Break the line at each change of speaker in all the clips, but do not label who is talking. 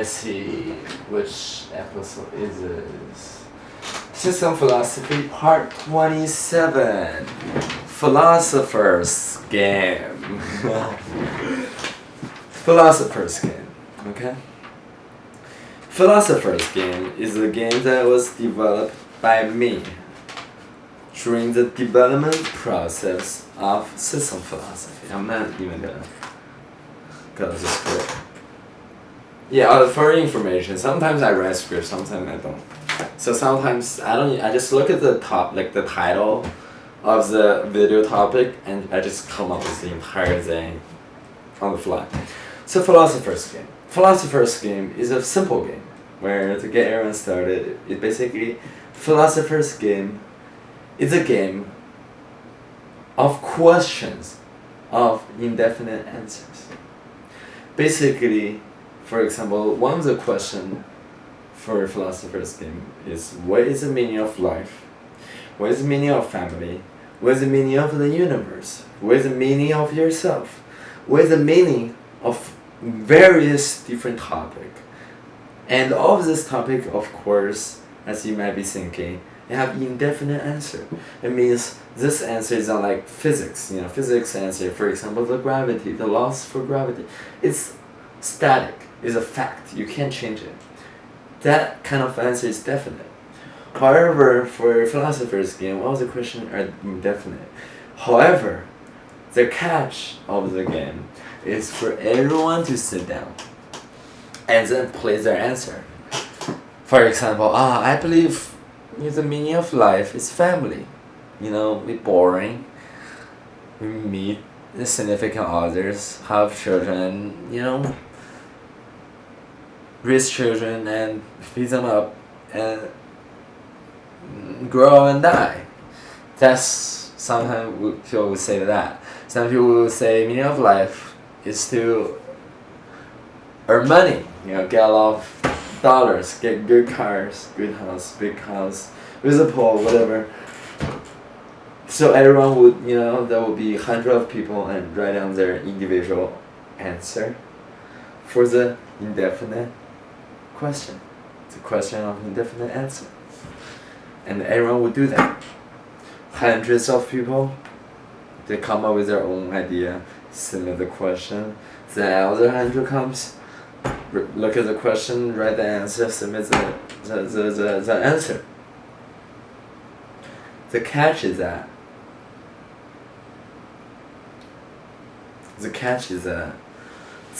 me see which episode is this. System Philosophy Part 27. Philosopher's Game. Philosopher's Game. Okay? Philosopher's Game is a game that was developed by me during the development process of system philosophy. I'm not even gonna go to the script. Yeah, for information, sometimes I write scripts, sometimes I don't. So sometimes I just look at the top, like the title of the video topic, and I just come up with the entire thing on the fly. So Philosopher's Game. Philosopher's Game is a simple game where to get everyone started, it basically, Philosopher's Game is a game of questions of indefinite answers. Basically, for example, one of the questions for Philosopher's Game is, what is the meaning of life? What is the meaning of family? What is the meaning of the universe? What is the meaning of yourself? What is the meaning of various different topics? And all of this topic, of course, as you might be thinking, they have indefinite answer. It means this answer is not like physics. Physics answer, for example, the gravity, the laws for gravity. It's static. It's a fact. You can't change it. That kind of answer is definite. However, for Philosopher's Game, all the questions are indefinite. However, the catch of the game is for everyone to sit down and then place their answer. For example, I believe the meaning of life is family. We're boring. We meet the significant others, have children, raise children and feed them up and grow and die. That's sometimes people will say that. Some people will say meaning of life is to earn money, get a lot of dollars, get good cars, good house, big house, with a pool, whatever. So everyone would, there will be hundreds of people and write down their individual answer for the indefinite question. It's a question of indefinite answer. And everyone would do that. Hundreds of people, they come up with their own idea, submit the question. The other 100 comes, look at the question, write the answer, submit the answer. The catch is that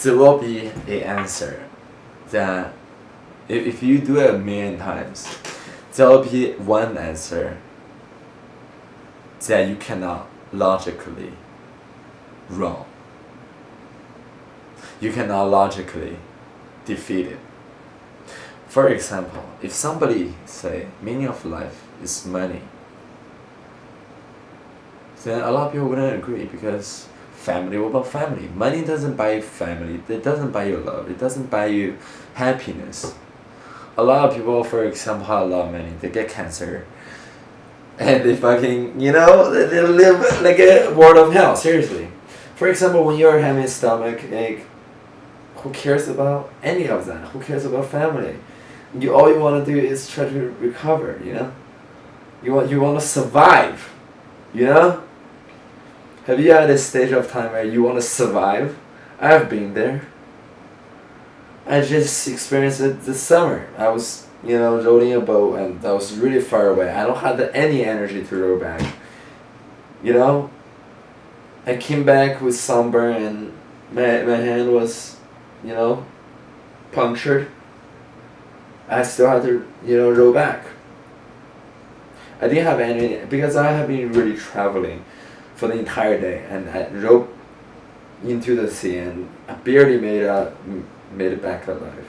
there will be an answer that if you do it a million times, there will be one answer that you cannot logically wrong. You cannot logically defeat it. For example, if somebody say meaning of life is money, then a lot of people wouldn't agree because family, what about family? Money doesn't buy you family, it doesn't buy you love, it doesn't buy you happiness. A lot of people, for example, have a lot of money, they get cancer. And they fucking, they live like a world of hell, seriously. For example, when you're having a stomach ache, who cares about any of that? Who cares about family? All you want to do is try to recover, You want to survive, Have you had a stage of time where you want to survive? I've been there. I just experienced it this summer. I was, rowing a boat and I was really far away. I don't have any energy to row back. I came back with sunburn and my hand was, punctured. I still had to, row back. I didn't have any, because I have been really traveling for the entire day, and I rowed into the sea and I barely made it back alive.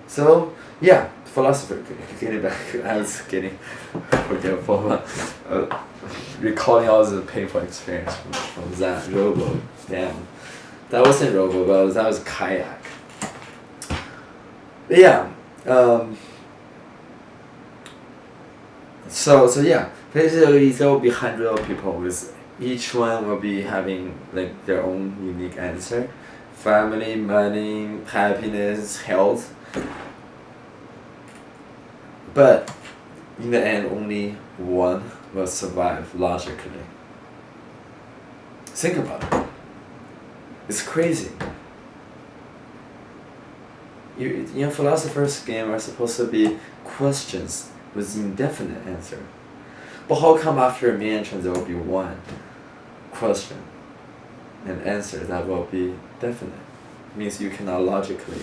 So yeah, philosopher. Getting back, I was getting forgetful. Recalling all the painful experience from that rowboat. Damn, that wasn't rowboat, but that was kayak. But yeah. So yeah, basically there will be hundreds of people with each one will be having like their own unique answer. family, money, happiness, health. But in the end, only one will survive logically. Think about it. It's crazy. Philosopher's game are supposed to be questions with indefinite answer. But how come after a mansion there will be one question and answer that will be definite? It means you cannot logically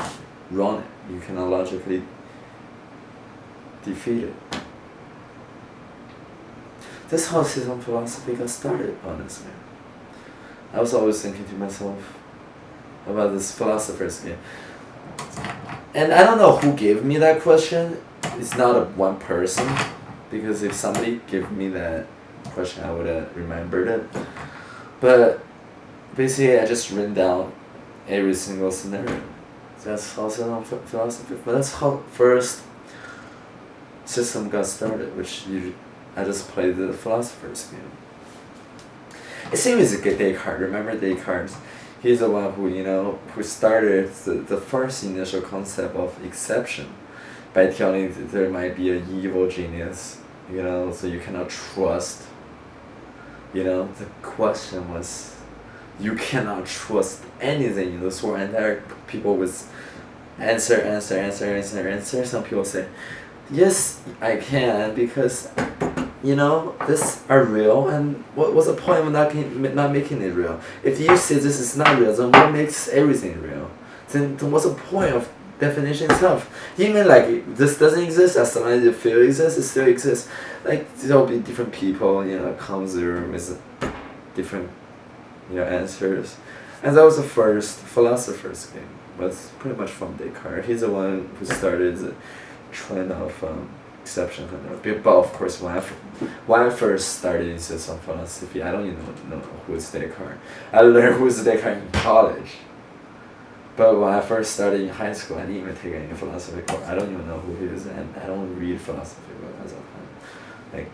run it. You cannot logically defeat it. That's how system philosophy got started, honestly. I was always thinking to myself about this philosopher's game. And I don't know who gave me that question. It's not a one person, because if somebody gave me that question, I would have remembered it. But basically, I just written down every single scenario. That's how system philosophy. But that's how first system got started, I just played the philosopher's game. It seems a good Descartes. Remember Descartes? He's the one who started the first initial concept of exception by telling that there might be an evil genius, so you cannot trust. The question was, you cannot trust anything in this world, and there are people with answer. Some people say, yes, I can, because this are real, and what's the point of not making it real? If you say this is not real, then what makes everything real? Then what's the point of definition itself? Even like this doesn't exist, as long as you feel it exists, it still exists. Like there'll be different people, come to the room with different answers. And that was the first philosopher's game. Was pretty much from Descartes. He's the one who started the trend of exception. But of course, when I first started in system philosophy, I don't even know who's Descartes. I learned who's Descartes in college. But when I first started in high school, I didn't even take any philosophy course. I don't even know who he is, and I don't read philosophy books as a time.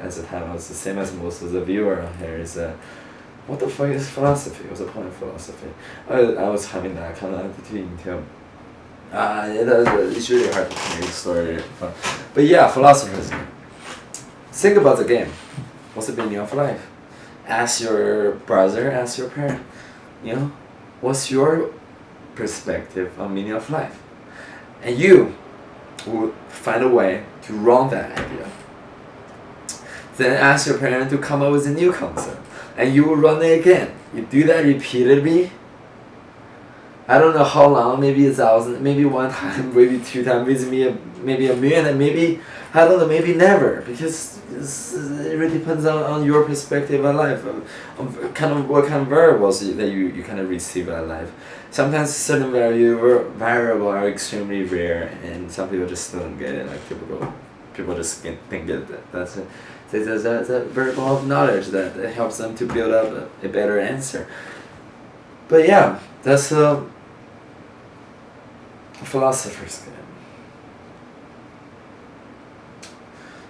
As a time, I was the same as most of the viewer out here. Is what the fuck is philosophy? What's the point of philosophy? I was having that kind of attitude until. It's really hard to tell the story. But yeah, philosophers. Think about the game. What's the meaning of life? Ask your brother, ask your parent. What's your perspective on meaning of life? And you will find a way to run that idea. Then ask your parent to come up with a new concept. And you will run it again. You do that repeatedly. I don't know how long, maybe 1,000, maybe one time, maybe 2 times, maybe a million, and maybe, I don't know, maybe never. Because it really depends on your perspective on life, on what kind of variables that you kind of receive in life. Sometimes certain variables are extremely rare, and some people just don't get it, like typical. People just think that's it. There's a variable of knowledge that helps them to build up a better answer. But yeah, that's a philosopher's game.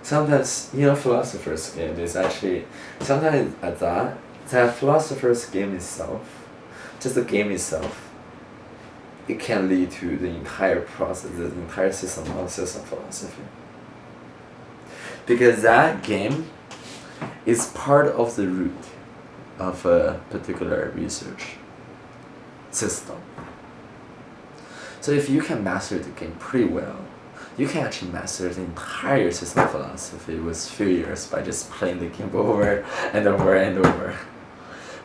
Sometimes, philosopher's game is actually, sometimes I thought that philosopher's game itself, just the game itself, it can lead to the entire process, the entire system of system philosophy. Because that game is part of the root of a particular research system. So if you can master the game pretty well, you can actually master the entire system of philosophy with few years by just playing the game over and over and over.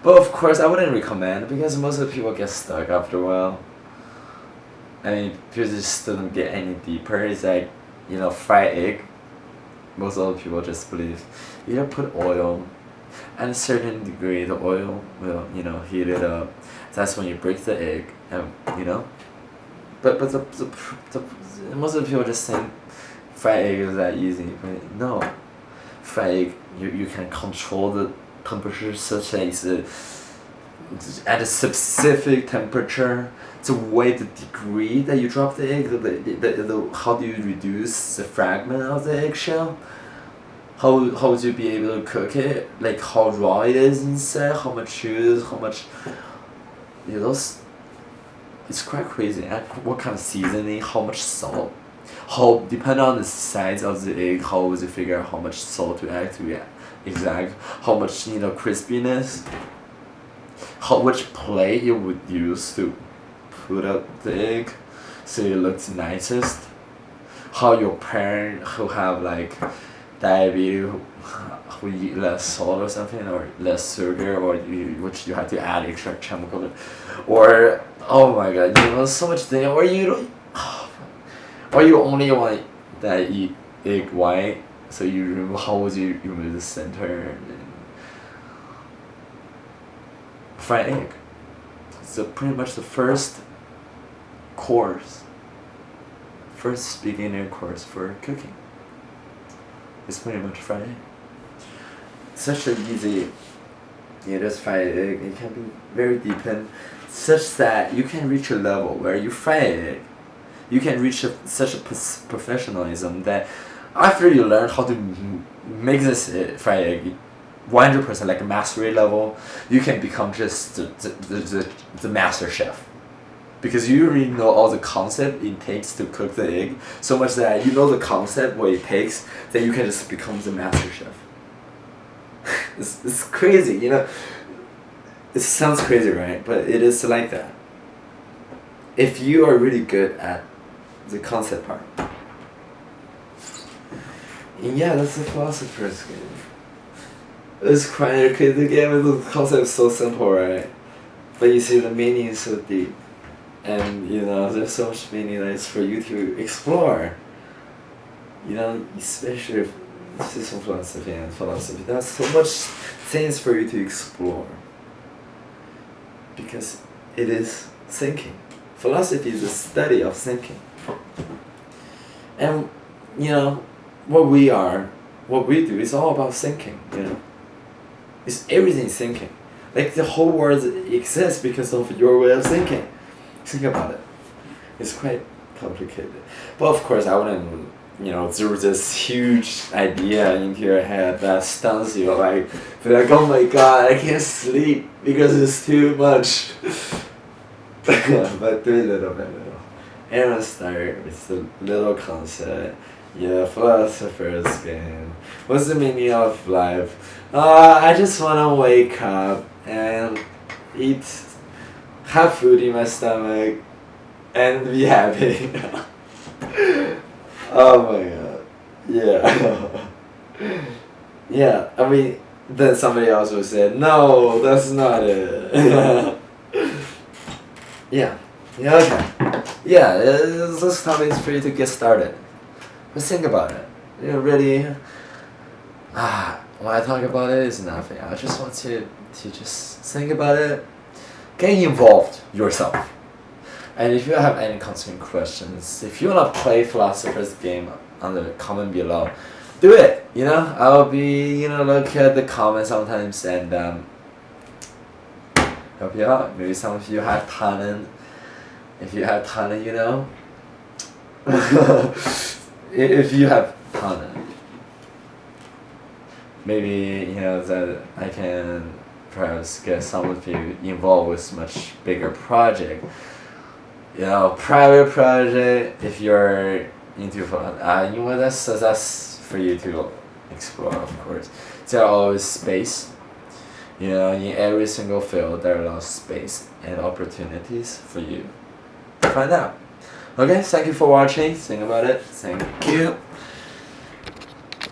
But of course, I wouldn't recommend, because most of the people get stuck after a while. I mean, people just don't get any deeper. It's like, fried egg. Most of the people just believe you put oil, and a certain degree the oil will heat it up. That's when you break the egg, and But the most of the people just think fried egg is that easy. But no, fried egg you can control the temperature such as at a specific temperature. To weigh the degree that you drop the egg, how do you reduce the fragment of the eggshell? How would you be able to cook it? Like how raw it is inside, how much juice, how much those it's quite crazy. And what kind of seasoning, how much salt, how depending on the size of the egg, how would you figure out how much salt to add to exact, how much crispiness, which plate you would use to put up the egg so it looks nicest, how your parent who have like diabetes who eat less salt or something, or less sugar, or which you have to add extra chemical, or oh my god, so much thing, or you don't, or you only want that eat egg white, so you remove, how would you remove the center and fried egg. So pretty much the first beginner course for cooking. It's pretty much fried egg. Such an easy, just fried egg. It can be very deepened, such that you can reach a level where you fry egg. You can reach such a professionalism that after you learn how to make this fried egg 100% like a mastery level, you can become just the master chef. Because you already know all the concept it takes to cook the egg, so much that you know the concept, what it takes, then you can just become the master chef. It's crazy, It sounds crazy, right? But it is like that. If you are really good at the concept part. And yeah, that's the Philosopher's game. It's quite okay. The game, the concept is so simple, right? But you see the meaning is so deep. And there's so much meaning that is for you to explore. Especially system philosophy and philosophy. There's so much things for you to explore. Because it is thinking. Philosophy is the study of thinking. And what we do is all about thinking, It's everything thinking. Like the whole world exists because of your way of thinking. Think about it. It's quite complicated. But of course I wouldn't, throw this huge idea into your head that stuns you, be like, oh my god, I can't sleep because it's too much. But do it little by little. And start with the little concept. Philosopher's game. What's the meaning of life? I just wanna wake up and have food in my stomach, and be happy. Oh my god. Yeah. Yeah, I mean, then somebody else would say, no, that's not it. Yeah. Yeah, okay. Yeah, this topic is for you to get started. But think about it. Really, when I talk about it, it's nothing. I just want you to just think about it. Get involved yourself. And if you have any concerning questions, if you want to play Philosopher's game on the comment below, do it. I'll be, look at the comments sometimes and help you out. Maybe some of you have talent. If you have talent, if you have talent, maybe that I can perhaps get some of you involved with much bigger project. Private project. If you're into that's for you to explore. Of course, there are always space. In every single field, there are a lot of space and opportunities for you to find out. Okay, thank you for watching. Think about it. Thank you.